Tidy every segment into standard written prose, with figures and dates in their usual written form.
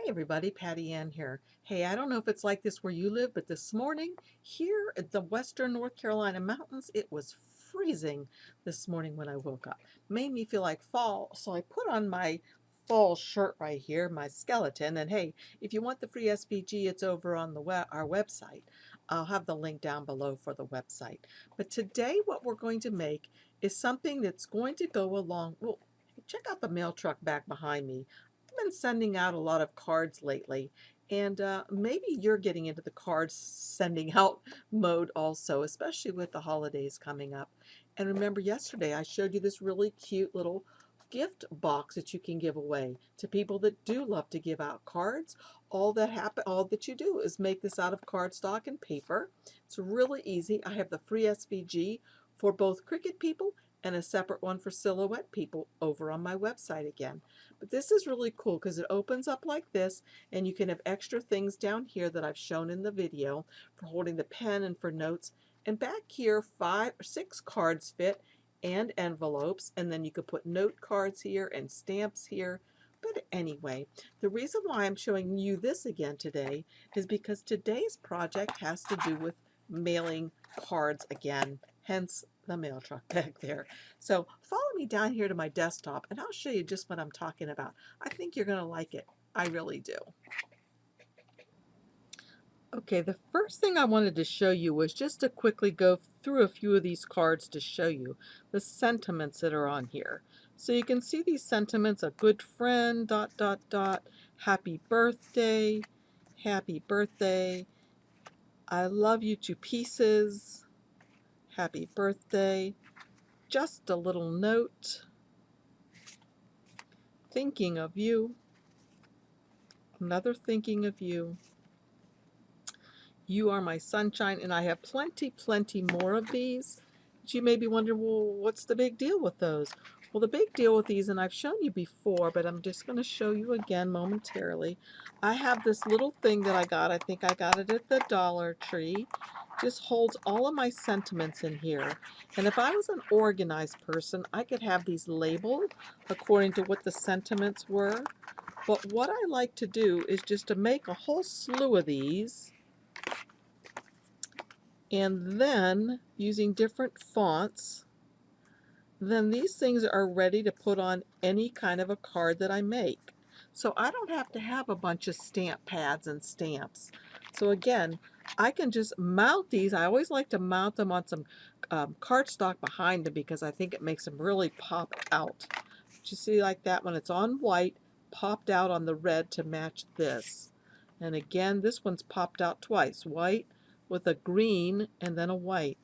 Everybody, Patty Ann here. Hey, I don't know if it's like this where you live, but this morning here at the western North Carolina mountains, it was freezing this morning when I woke up. Made me feel like fall, so I put on my fall shirt right here, my skeleton. And hey, if you want the free SVG, it's over on our website. I'll have the link down below for the website. But today what we're going to make is something that's going to go along. Well, check out the mail truck back behind me. Been sending out a lot of cards lately, and maybe you're getting into the cards sending out mode also, especially with the holidays coming up. And remember, yesterday I showed you this really cute little gift box that you can give away to people that do love to give out cards. All that you do is make this out of cardstock and paper. It's really easy. I have the free SVG for both Cricut people and a separate one for Silhouette people over on my website again. But this is really cool because it opens up like this, and you can have extra things down here that I've shown in the video for holding the pen and for notes. And back here, 5 or 6 cards fit and envelopes, and then you could put note cards here and stamps here. But anyway, the reason why I'm showing you this again today is because today's project has to do with mailing cards again, hence the mail truck back there. So follow me down here to my desktop and I'll show you just what I'm talking about. I think you're going to like it. I really do. Okay, the first thing I wanted to show you was just to quickly go through a few of these cards to show you the sentiments that are on here. So you can see these sentiments: a good friend, ... happy birthday, I love you to pieces, happy birthday, just a little note, thinking of you, another thinking of you, you are my sunshine, and I have plenty more of these. But you may be wondering, well, what's the big deal with those? Well, the big deal with these, and I've shown you before, but I'm just going to show you again momentarily. I have this little thing that I got. I think I got it at the Dollar Tree. Just holds all of my sentiments in here. And if I was an organized person, I could have these labeled according to what the sentiments were. But what I like to do is just to make a whole slew of these, and then using different fonts, then these things are ready to put on any kind of a card that I make. So I don't have to have a bunch of stamp pads and stamps. So again, I can just mount these. I always like to mount them on some cardstock behind them because I think it makes them really pop out. But you see, like that, when it's on white, popped out on the red to match this. And again, this one's popped out twice, white with a green and then a white.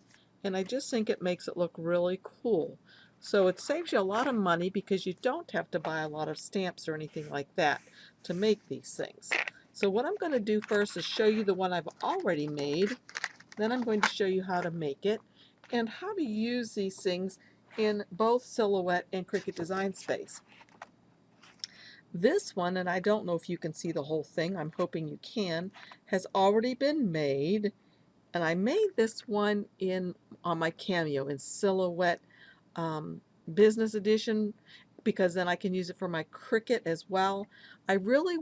And I just think it makes it look really cool. So it saves you a lot of money because you don't have to buy a lot of stamps or anything like that to make these things. So what I'm going to do first is show you the one I've already made. Then I'm going to show you how to make it and how to use these things in both Silhouette and Cricut Design Space. This one, and I don't know if you can see the whole thing, I'm hoping you can, has already been made. And I made this one on my Cameo in Silhouette Business Edition because then I can use it for my Cricut as well. I really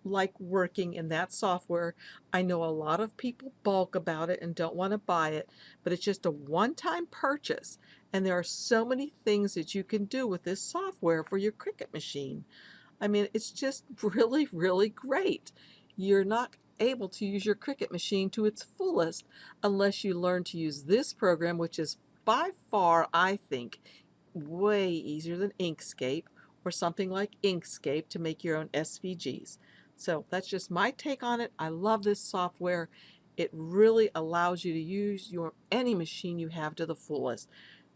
like working in that software. I know a lot of people balk about it and don't want to buy it, but it's just a one-time purchase. And there are so many things that you can do with this software for your Cricut machine. I mean, it's just really great. You're not able to use your Cricut machine to its fullest unless you learn to use this program, which is by far, I think, way easier than Inkscape or something like Inkscape to make your own SVGs. So that's just my take on it. I love this software. It really allows you to use any machine you have to the fullest.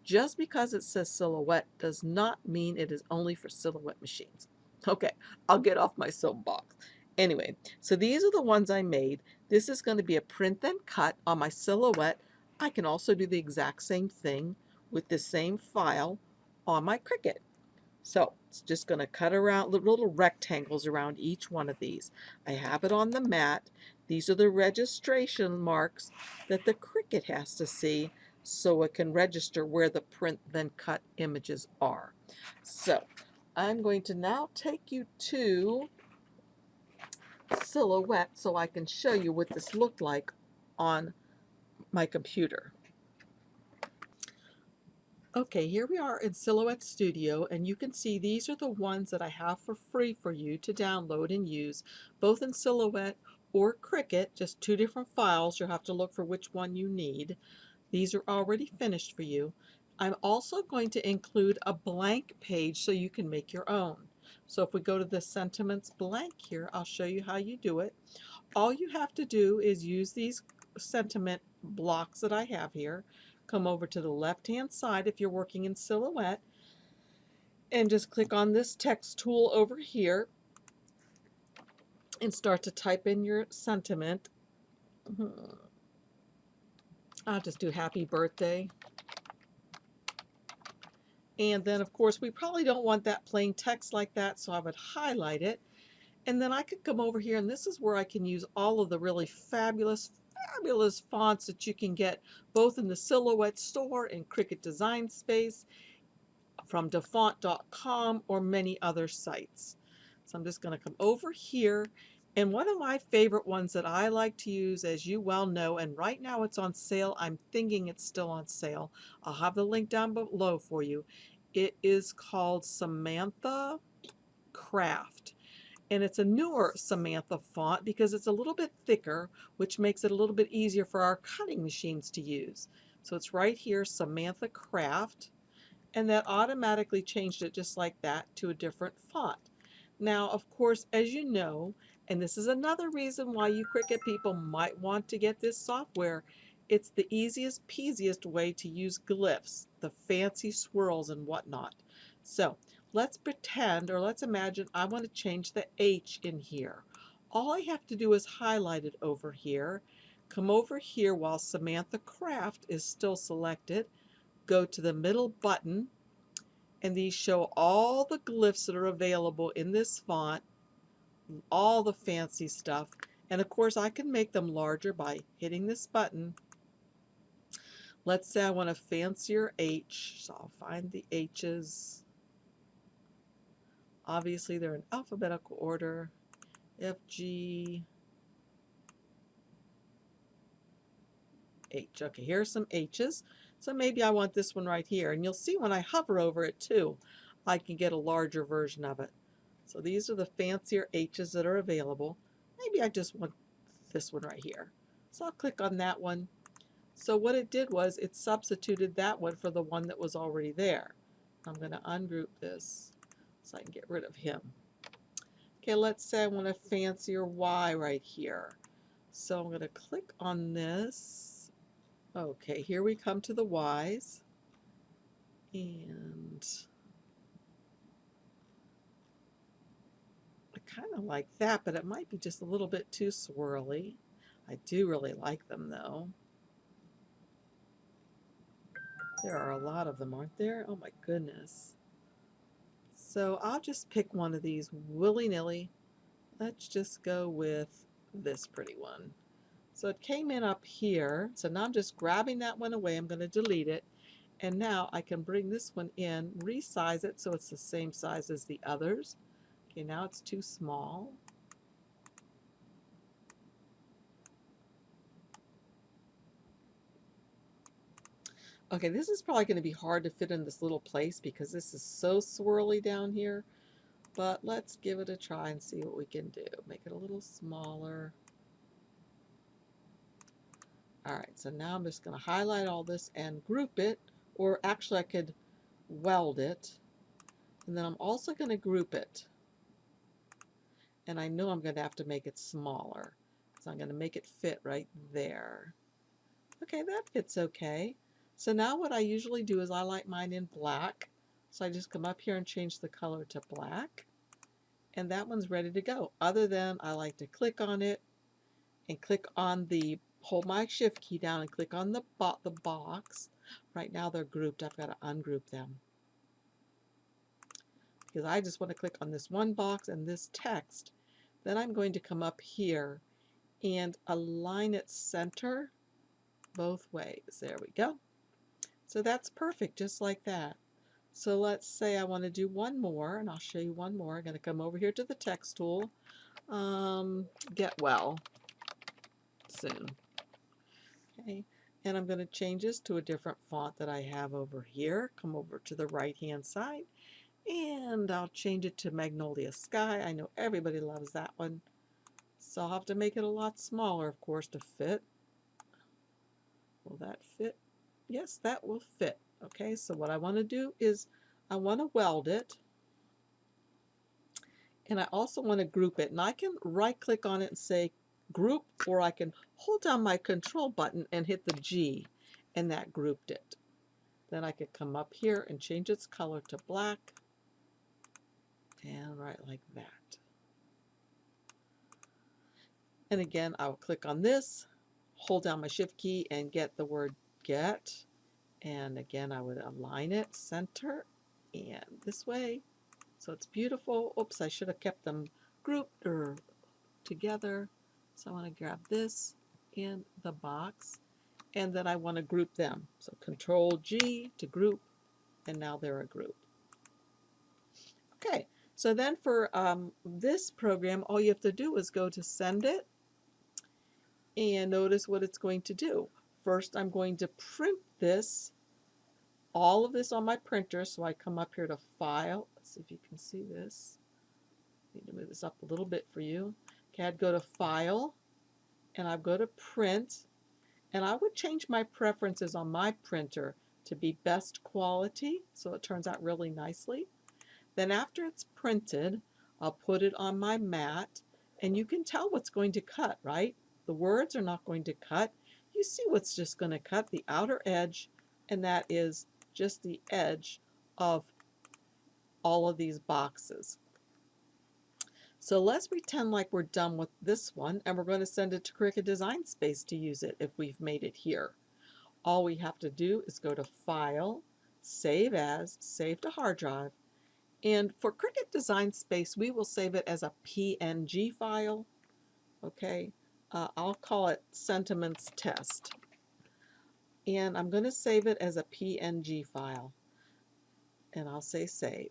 Just because it says Silhouette does not mean it is only for Silhouette machines. Okay, I'll get off my soapbox. Anyway, so these are the ones I made. This is going to be a print then cut on my Silhouette. I can also do the exact same thing with the same file on my Cricut. So it's just going to cut around little rectangles around each one of these. I have it on the mat. These are the registration marks that the Cricut has to see so it can register where the print then cut images are. So I'm going to now take you to Silhouette so I can show you what this looked like on my computer. Okay, here we are in Silhouette Studio, and you can see these are the ones that I have for free for you to download and use, both in Silhouette or Cricut, just two different files. You'll have to look for which one you need. These are already finished for you. I'm also going to include a blank page so you can make your own. So if we go to the sentiments blank here, I'll show you how you do it. All you have to do is use these sentiment blocks that I have here. Come over to the left-hand side if you're working in Silhouette, and just click on this text tool over here and start to type in your sentiment. I'll just do happy birthday. And then, of course, we probably don't want that plain text like that, so I would highlight it. And then I could come over here, and this is where I can use all of the really fabulous fonts that you can get both in the Silhouette store and Cricut Design Space from dafont.com or many other sites. So I'm just going to come over here, and one of my favorite ones that I like to use, as you well know, and right now it's on sale. I'm thinking it's still on sale. I'll have the link down below for you. It is called Samantha Craft. And it's a newer Samantha font because it's a little bit thicker, which makes it a little bit easier for our cutting machines to use. So it's right here, Samantha Craft, and that automatically changed it just like that to a different font. Now, of course, as you know, and this is another reason why you Cricut people might want to get this software, it's the easiest, peasiest way to use glyphs, the fancy swirls and whatnot. So let's pretend, or let's imagine I want to change the H in here. All I have to do is highlight it over here, come over here while Samantha Craft is still selected, go to the middle button, and these show all the glyphs that are available in this font, all the fancy stuff. And of course I can make them larger by hitting this button. Let's say I want a fancier H, so I'll find the H's. Obviously they're in alphabetical order, F, G, H. Okay, here's some H's. So maybe I want this one right here, and you'll see when I hover over it too, I can get a larger version of it. So these are the fancier H's that are available. Maybe I just want this one right here. So I'll click on that one. So what it did was it substituted that one for the one that was already there. I'm going to ungroup this so I can get rid of him. Okay, let's say I want a fancier Y right here. So I'm going to click on this. Okay, here we come to the Y's. And I kind of like that, but it might be just a little bit too swirly. I do really like them though. There are a lot of them, aren't there? Oh my goodness. So I'll just pick one of these willy-nilly. Let's just go with this pretty one. So it came in up here. So now I'm just grabbing that one away. I'm going to delete it. And now I can bring this one in, resize it so it's the same size as the others. Okay, now it's too small. Okay, this is probably going to be hard to fit in this little place because this is so swirly down here. But let's give it a try and see what we can do. Make it a little smaller. Alright, so now I'm just going to highlight all this and group it. Or actually I could weld it. And then I'm also going to group it. And I know I'm going to have to make it smaller. So I'm going to make it fit right there. Okay, that fits okay. So now what I usually do is I like mine in black. So I just come up here and change the color to black. And that one's ready to go. Other than I like to click on it and click on the, hold my shift key down and click on the box. Right now they're grouped. I've got to ungroup them. Because I just want to click on this one box and this text. Then I'm going to come up here and align it center both ways. There we go. So that's perfect, just like that. So let's say I want to do one more, and I'll show you one more. I'm going to come over here to the text tool. get well soon. Okay, and I'm going to change this to a different font that I have over here. Come over to the right hand side and I'll change it to Magnolia Sky. I know everybody loves that one. So I'll have to make it a lot smaller, of course, to fit. Will that fit? Yes, that will fit. Okay, so what I want to do is I want to weld it. And I also want to group it. And I can right click on it and say group, or I can hold down my control button and hit the G, and that grouped it. Then I could come up here and change its color to black, and right like that. And again, I'll click on this, hold down my shift key and get the word get. And again, I would align it, center, and this way. So it's beautiful. Oops, I should have kept them grouped or together. So I want to grab this in the box, and then I want to group them. So Control G to group, and now they're a group. Okay, so then for this program, all you have to do is go to Send It, and notice what it's going to do. First, I'm going to print this, all of this on my printer. So I come up here to File. Let's see if you can see this. I need to move this up a little bit for you. Okay, I'd go to File, and I'd go to Print, and I would change my preferences on my printer to be best quality, so it turns out really nicely. Then after it's printed, I'll put it on my mat, and you can tell what's going to cut, right? The words are not going to cut. You see what's just going to cut, the outer edge, and that is just the edge of all of these boxes. So let's pretend like we're done with this one, and we're going to send it to Cricut Design Space to use it if we've made it here. All we have to do is go to File, Save As, Save to Hard Drive, and for Cricut Design Space, we will save it as a PNG file. Okay, I'll call it Sentiments Test. And I'm going to save it as a PNG file. And I'll say Save.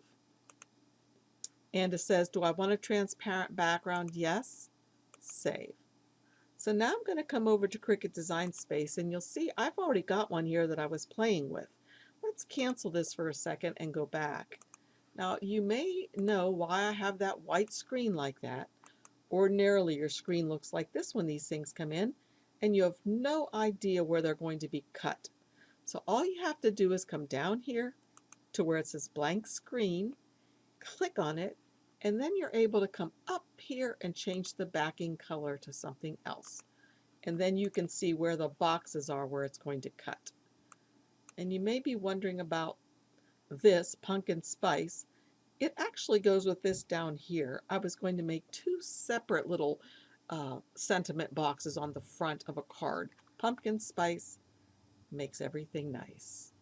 And it says, do I want a transparent background? Yes. Save. So now I'm going to come over to Cricut Design Space, and you'll see I've already got one here that I was playing with. Let's cancel this for a second and go back. Now you may know why I have that white screen like that. Ordinarily your screen looks like this when these things come in, and you have no idea where they're going to be cut. So all you have to do is come down here to where it says blank screen, click on it, and then you're able to come up here and change the backing color to something else. And then you can see where the boxes are where it's going to cut. And you may be wondering about this pumpkin spice. It actually goes with this down here. I was going to make two separate little sentiment boxes on the front of a card. Pumpkin spice makes everything nice.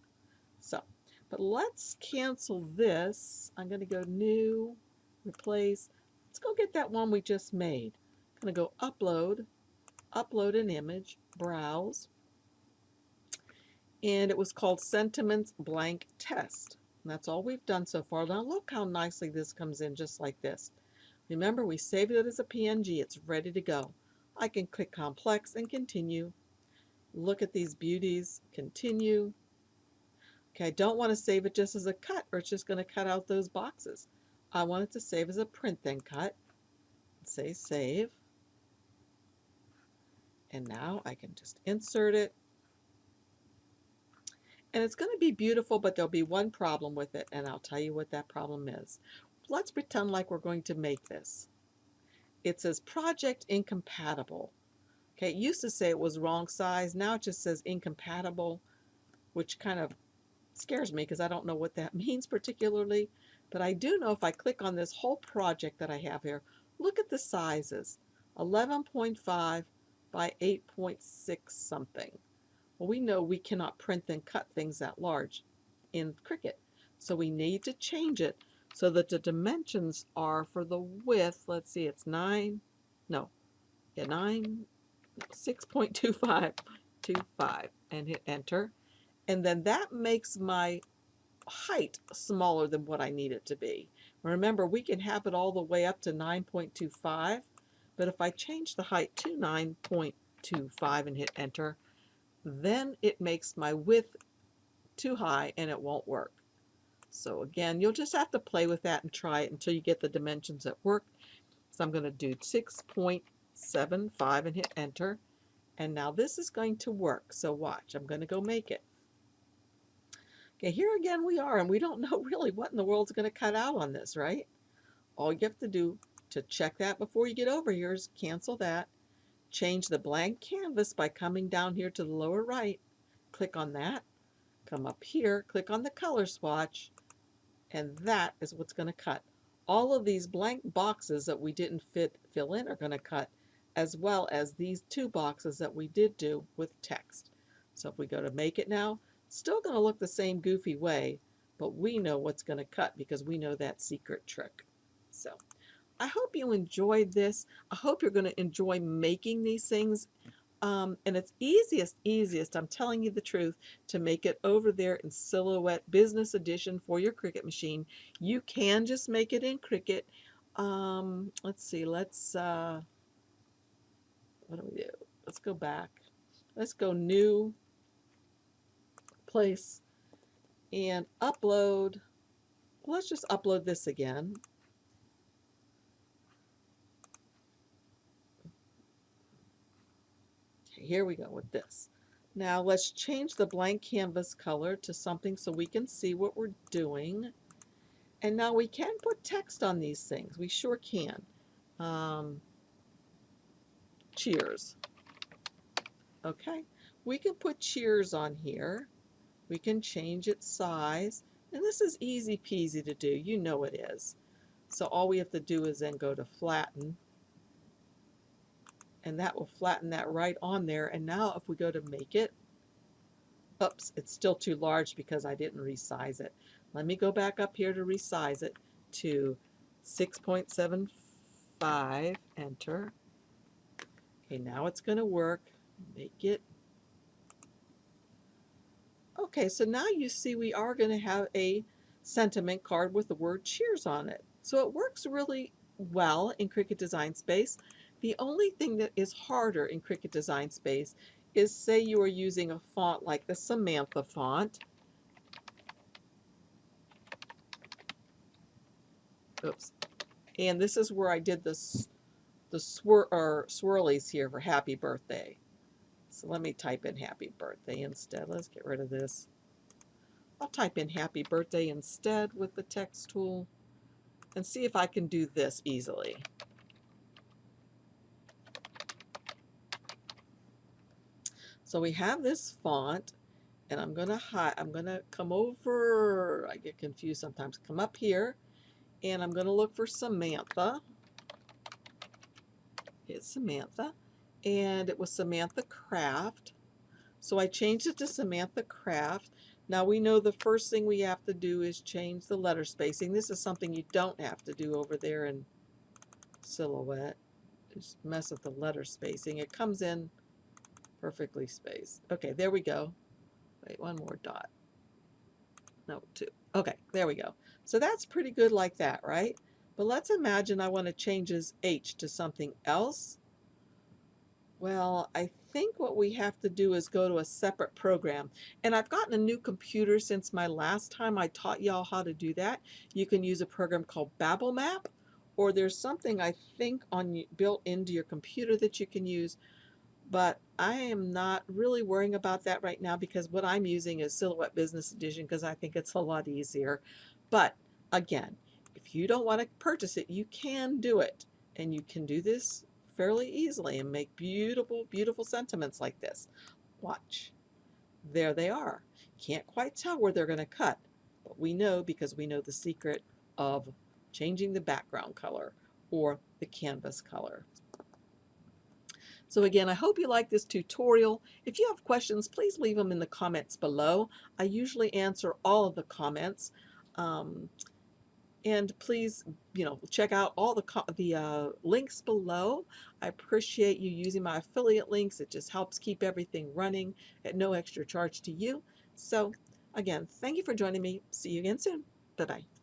So, but let's cancel this. I'm going to go New, Replace. Let's go get that one we just made. I'm going to go Upload, Upload an Image, Browse. And it was called Sentiments Blank Test. And that's all we've done so far. Now look how nicely this comes in just like this. Remember, we saved it as a PNG. It's ready to go. I can click Complex and Continue. Look at these beauties. Continue. Okay, I don't want to save it just as a cut, or it's just going to cut out those boxes. I want it to save as a print, then cut. Say Save. And now I can just insert it. And it's going to be beautiful, but there'll be one problem with it, and I'll tell you what that problem is. Let's pretend like we're going to make this. It says Project Incompatible. Okay, it used to say it was wrong size. Now it just says Incompatible, which kind of scares me because I don't know what that means particularly. But I do know if I click on this whole project that I have here, look at the sizes. 11.5 by 8.6 something. Well, we know we cannot print and cut things that large in Cricut. So we need to change it so that the dimensions are for the width. Let's see, it's 6.25, and hit enter. And then that makes my height smaller than what I need it to be. Remember, we can have it all the way up to 9.25. But if I change the height to 9.25 and hit enter, then it makes my width too high and it won't work. So again, you'll just have to play with that and try it until you get the dimensions that work. So I'm going to do 6.75 and hit enter. And now this is going to work. So watch, I'm going to go make it. Okay, here again we are, and we don't know really what in the world's going to cut out on this, right? All you have to do to check that before you get over here is cancel that. Change the blank canvas by coming down here to the lower right. Click on that. Come up here, click on the color swatch, and that is what's going to cut. All of these blank boxes that we didn't fill in are going to cut, as well as these two boxes that we did do with text. So if we go to make it now, it's still going to look the same goofy way, but we know what's going to cut because we know that secret trick. So I hope you enjoyed this. I hope you're going to enjoy making these things. And it's easiest, I'm telling you the truth, to make it over there in Silhouette Business Edition for your Cricut machine. You can just make it in Cricut. Let's see, what do we do? Let's go back. Let's go new, place, and upload. Let's just upload this again. Here we go with this. Now let's change the blank canvas color to something so we can see what we're doing. And now we can put text on these things. We sure can. Cheers. Okay. We can put cheers on here. We can change its size. And this is easy peasy to do. You know it is. So all we have to do is then go to flatten. And that will flatten that right on there. And now if we go to make it, oops, it's still too large because I didn't resize it. Let me go back up here to resize it to 6.75, enter. Okay, now it's going to work. Make it. Okay, so now you see we are going to have a sentiment card with the word cheers on it. So it works really well in Cricut Design Space. The only thing that is harder in Cricut Design Space is, say you are using a font like the Samantha font. Oops. And this is where I did the swirlies here for happy birthday. So let me type in happy birthday instead. Let's get rid of this. I'll type in happy birthday instead with the text tool and see if I can do this easily. So we have this font, and I'm going to come over, I get confused sometimes, come up here, and I'm going to look for Samantha. It's Samantha, and it was Samantha Craft. So I changed it to Samantha Craft. Now we know the first thing we have to do is change the letter spacing. This is something you don't have to do over there in Silhouette. Just mess with the letter spacing. It comes in perfectly spaced. Okay, there we go. Wait, one more dot. No, two. Okay, there we go. So that's pretty good like that, right? But let's imagine I want to change this H to something else. Well, I think what we have to do is go to a separate program. And I've gotten a new computer since my last time I taught y'all how to do that. You can use a program called BabbleMap, or there's something I think built into your computer that you can use. But I am not really worrying about that right now because what I'm using is Silhouette Business Edition because I think it's a lot easier. But again, if you don't want to purchase it, you can do it. And you can do this fairly easily and make beautiful, beautiful sentiments like this. Watch. There they are. Can't quite tell where they're going to cut, but we know because we know the secret of changing the background color or the canvas color. So again, I hope you like this tutorial. If you have questions, please leave them in the comments below. I usually answer all of the comments. And please, check out all the links below. I appreciate you using my affiliate links. It just helps keep everything running at no extra charge to you. So again, thank you for joining me. See you again soon. Bye-bye.